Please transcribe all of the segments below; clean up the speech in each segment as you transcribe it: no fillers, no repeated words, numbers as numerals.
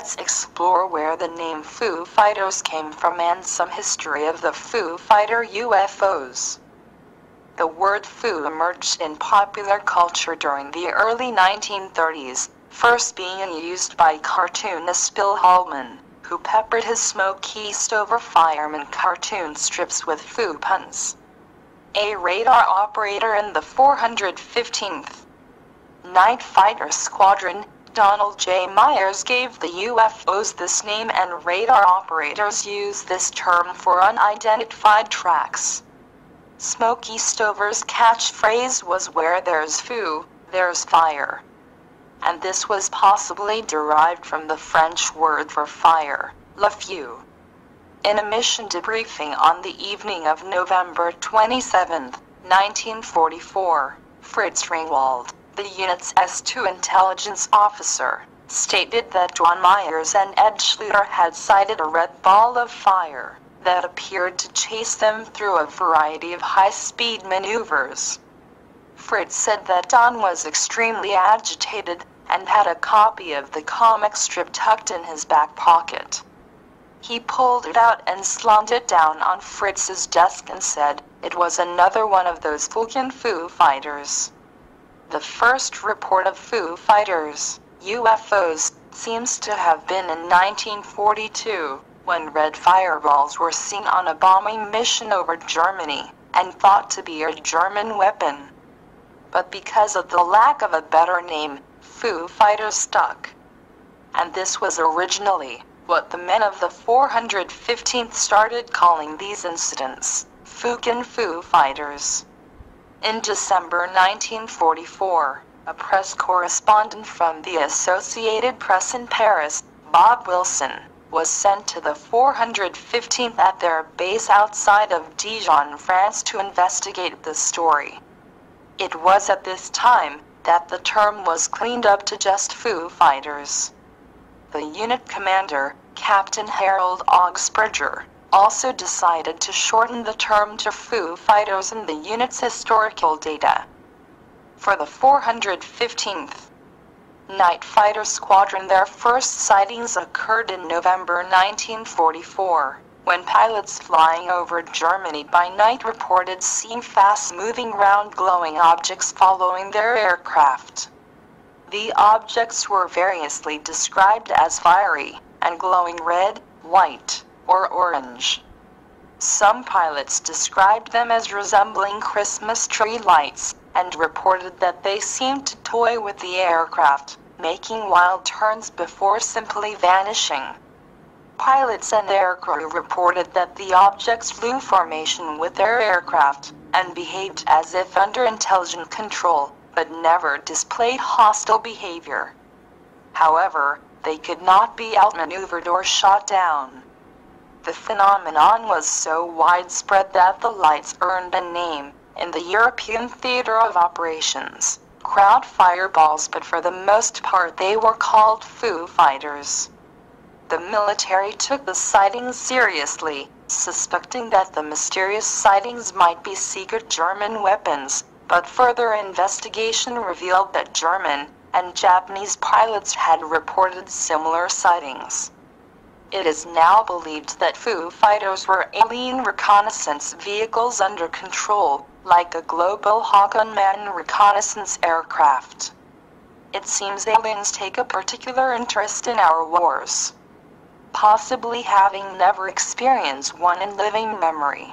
let's explore where the name Foo Fighters came from and some history of the Foo Fighter UFOs. The word Foo emerged in popular culture during the early 1930s, first being used by cartoonist Bill Hallman, who peppered his Smokey Stover fireman cartoon strips with Foo puns. A radar operator in the 415th Night Fighter Squadron, Donald J. Myers, gave the UFOs this name, and radar operators use this term for unidentified tracks. Smokey Stover's catchphrase was, "Where there's Foo, there's fire." And this was possibly derived from the French word for fire, le feu. In a mission debriefing on the evening of November 27, 1944, Fritz Ringwald, the unit's S2 intelligence officer, stated that John Myers and Ed Schluter had sighted a red ball of fire that appeared to chase them through a variety of high-speed maneuvers. Fritz said that Don was extremely agitated and had a copy of the comic strip tucked in his back pocket. He pulled it out and slumped it down on Fritz's desk and said, "It was another one of those fucking Foo Fighters." The first report of Foo Fighters, UFOs, seems to have been in 1942, when red fireballs were seen on a bombing mission over Germany, and thought to be a German weapon. But because of the lack of a better name, Foo Fighters stuck. And this was originally what the men of the 415th started calling these incidents, fucking Foo Fighters. In December 1944, a press correspondent from the Associated Press in Paris, Bob Wilson, was sent to the 415th at their base outside of Dijon, France, to investigate the story. It was at this time that the term was cleaned up to just Foo Fighters. The unit commander, Captain Harold Augsburger, also decided to shorten the term to Foo Fighters in the unit's historical data. For the 415th Night Fighter Squadron, their first sightings occurred in November 1944, when pilots flying over Germany by night reported seeing fast-moving round glowing objects following their aircraft. The objects were variously described as fiery and glowing red, white, or orange. Some pilots described them as resembling Christmas tree lights, and reported that they seemed to toy with the aircraft, making wild turns before simply vanishing. Pilots and aircrew reported that the objects flew formation with their aircraft, and behaved as if under intelligent control, but never displayed hostile behavior. However, they could not be outmaneuvered or shot down. The phenomenon was so widespread that the lights earned a name in the European theater of operations, crowd fireballs, but for the most part they were called Foo Fighters. The military took the sightings seriously, suspecting that the mysterious sightings might be secret German weapons, but further investigation revealed that German and Japanese pilots had reported similar sightings. It is now believed that Foo Fighters were alien reconnaissance vehicles under control, like a Global Hawk unmanned reconnaissance aircraft. It seems aliens take a particular interest in our wars, possibly having never experienced one in living memory.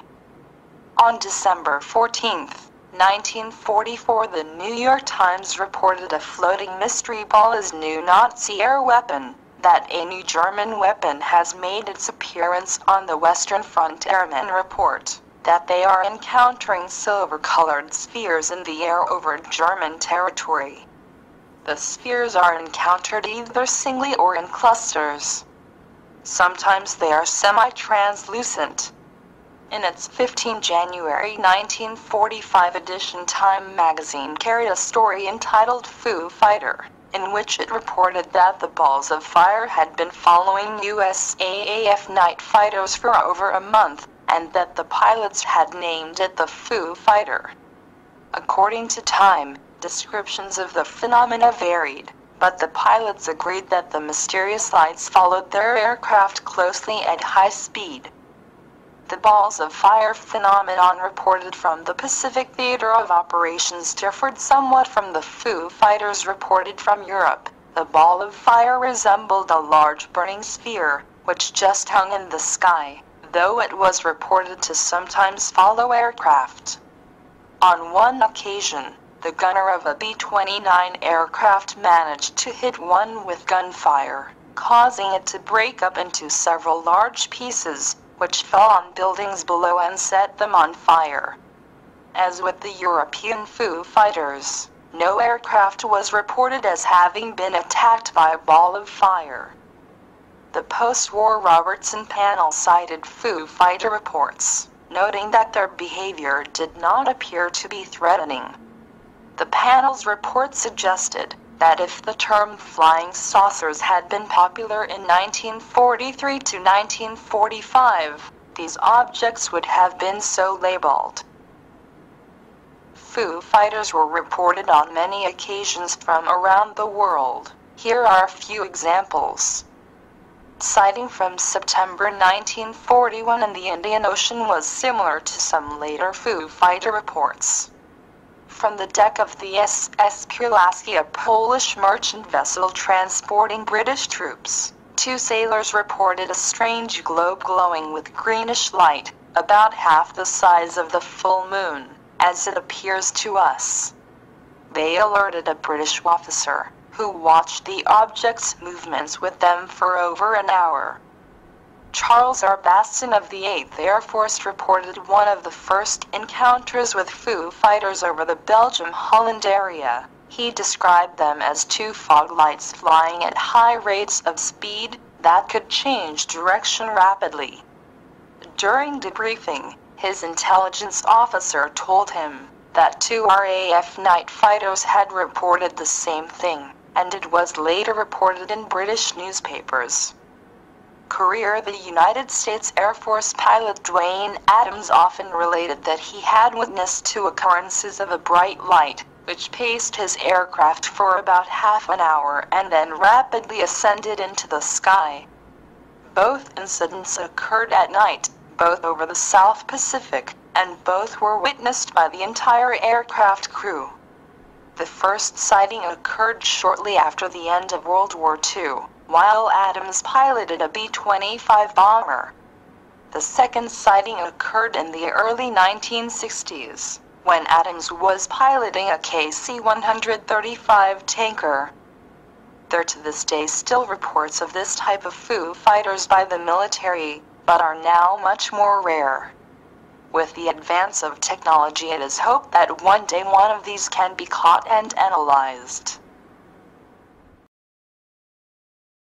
On December 14, 1944, the New York Times reported a floating mystery ball as new Nazi air weapon, that a new German weapon has made its appearance on the Western Front. Airmen report that they are encountering silver-colored spheres in the air over German territory. The spheres are encountered either singly or in clusters. Sometimes they are semi-translucent. In its 15 January 1945 edition, Time magazine carried a story entitled Foo Fighter, in which it reported that the balls of fire had been following USAAF night fighters for over a month, and that the pilots had named it the Foo Fighter. According to Time, descriptions of the phenomena varied, but the pilots agreed that the mysterious lights followed their aircraft closely at high speed. The balls of fire phenomenon reported from the Pacific Theater of Operations differed somewhat from the Foo Fighters reported from Europe. The ball of fire resembled a large burning sphere, which just hung in the sky, though it was reported to sometimes follow aircraft. On one occasion, the gunner of a B-29 aircraft managed to hit one with gunfire, causing it to break up into several large pieces, which fell on buildings below and set them on fire. As with the European Foo Fighters, no aircraft was reported as having been attacked by a ball of fire. The post-war Robertson panel cited Foo Fighter reports, noting that their behavior did not appear to be threatening. The panel's report suggested that if the term flying saucers had been popular in 1943 to 1945, these objects would have been so labeled. Foo Fighters were reported on many occasions from around the world. Here are a few examples. Sighting from September 1941 in the Indian Ocean was similar to some later Foo Fighter reports. From the deck of the SS Pulaski, a Polish merchant vessel transporting British troops, 2 sailors reported a strange globe glowing with greenish light, about half the size of the full moon, as it appears to us. They alerted a British officer, who watched the object's movements with them for over an hour. Charles R. Baston of the 8th Air Force reported one of the first encounters with Foo Fighters over the Belgium-Holland area. He described them as 2 fog lights flying at high rates of speed that could change direction rapidly. During debriefing, his intelligence officer told him that 2 RAF night fighters had reported the same thing, and it was later reported in British newspapers. The United States Air Force pilot Dwayne Adams often related that he had witnessed 2 occurrences of a bright light, which paced his aircraft for about half an hour and then rapidly ascended into the sky. Both incidents occurred at night, both over the South Pacific, and both were witnessed by the entire aircraft crew. The first sighting occurred shortly after the end of World War II, while Adams piloted a B-25 bomber. The second sighting occurred in the early 1960s, when Adams was piloting a KC-135 tanker. There are to this day still reports of this type of Foo Fighters by the military, but are now much more rare. With the advance of technology, it is hoped that one day one of these can be caught and analyzed.